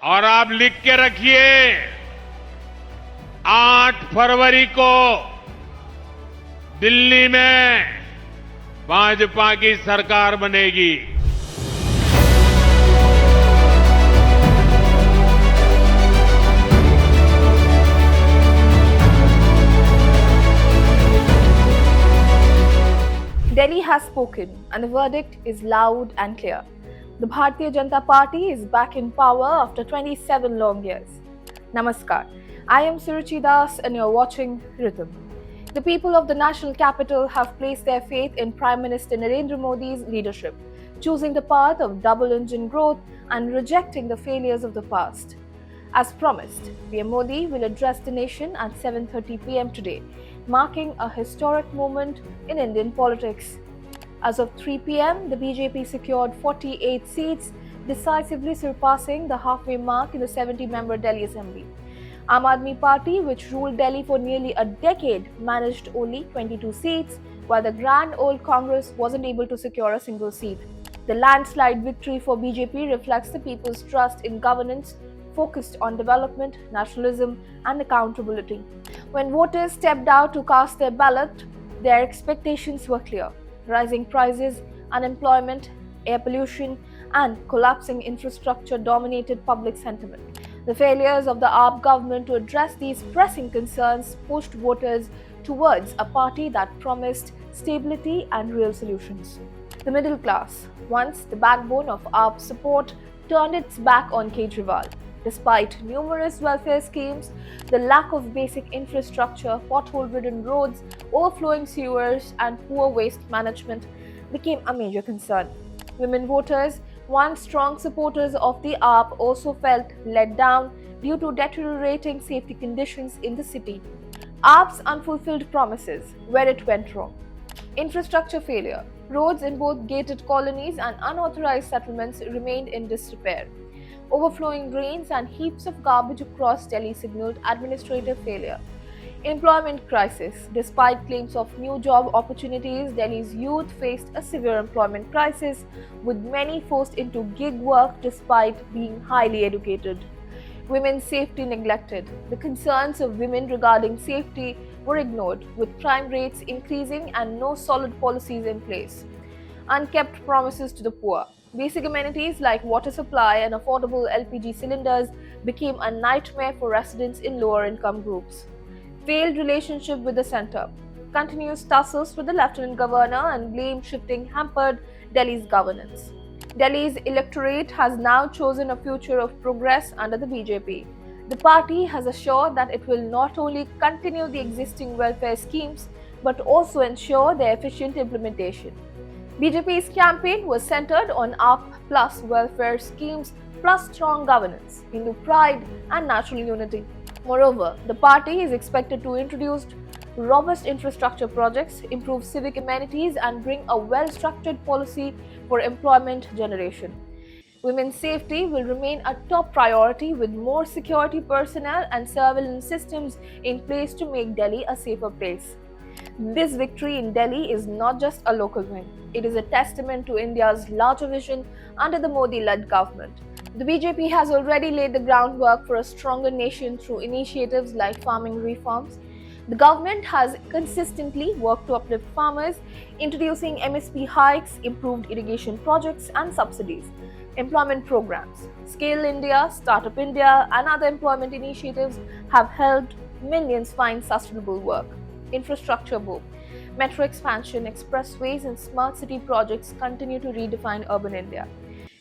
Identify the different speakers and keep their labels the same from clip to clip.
Speaker 1: और आप लिख के रखिए 8 फरवरी को दिल्ली में भाजपा की सरकार बनेगी।
Speaker 2: Delhi has spoken and the verdict is loud and clear. The Bharatiya Janata Party is back in power after 27 long years. Namaskar, I am Suruchi Das and you're watching Rhythm. The people of the national capital have placed their faith in Prime Minister Narendra Modi's leadership, choosing the path of double-engine growth and rejecting the failures of the past. As promised, PM Modi will address the nation at 7:30 p.m. today, marking a historic moment in Indian politics. As of 3 p.m., the BJP secured 48 seats, decisively surpassing the halfway mark in the 70-member Delhi Assembly. Aam Aadmi Party, which ruled Delhi for nearly a decade, managed only 22 seats, while the Grand Old Congress wasn't able to secure a single seat. The landslide victory for BJP reflects the people's trust in governance focused on development, nationalism, and accountability. When voters stepped out to cast their ballot, their expectations were clear: rising prices, unemployment, air pollution, and collapsing infrastructure dominated public sentiment. The failures of the AAP government to address these pressing concerns pushed voters towards a party that promised stability and real solutions. The middle class, once the backbone of AAP support, turned its back on Kejriwal. Despite numerous welfare schemes, the lack of basic infrastructure, pothole-ridden roads, overflowing sewers, and poor waste management became a major concern. Women voters, once strong supporters of the AAP, also felt let down due to deteriorating safety conditions in the city. AAP's unfulfilled promises, where it went wrong. Infrastructure failure. Roads in both gated colonies and unauthorized settlements remained in disrepair. Overflowing drains and heaps of garbage across Delhi signaled administrative failure. Employment crisis. Despite claims of new job opportunities, Delhi's youth faced a severe employment crisis, with many forced into gig work despite being highly educated. Women's safety neglected. The concerns of women regarding safety were ignored, with crime rates increasing and no solid policies in place. Unkept promises to the poor. Basic amenities like water supply and affordable LPG cylinders became a nightmare for residents in lower income groups. Failed relationship with the centre. Continuous tussles with the Lieutenant Governor and blame shifting hampered Delhi's governance. Delhi's electorate has now chosen a future of progress under the BJP. The party has assured that it will not only continue the existing welfare schemes but also ensure their efficient implementation. BJP's campaign was centered on AAP plus welfare schemes plus strong governance, Hindu pride, and national unity. Moreover, the party is expected to introduce robust infrastructure projects, improve civic amenities, and bring a well-structured policy for employment generation. Women's safety will remain a top priority, with more security personnel and surveillance systems in place to make Delhi a safer place. This victory in Delhi is not just a local win. It is a testament to India's larger vision under the Modi-led government. The BJP has already laid the groundwork for a stronger nation through initiatives like farming reforms. The government has consistently worked to uplift farmers, introducing MSP hikes, improved irrigation projects and subsidies, employment programs. Scale India, Startup India, and other employment initiatives have helped millions find sustainable work. Infrastructure boom. Metro expansion, expressways, and smart city projects continue to redefine urban India.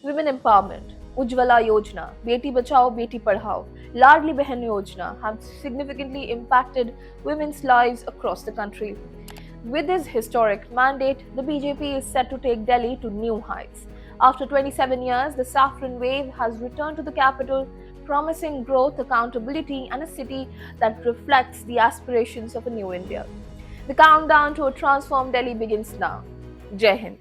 Speaker 2: Women empowerment. Ujjwala Yojana, Beti Bachao, Beti Padhao, Ladli Behan Yojana have significantly impacted women's lives across the country. With this historic mandate, the BJP is set to take Delhi to new heights. After 27 years, the saffron wave has returned to the capital, promising growth, accountability, and a city that reflects the aspirations of a new India. The countdown to a transformed Delhi begins now. Jai Hind.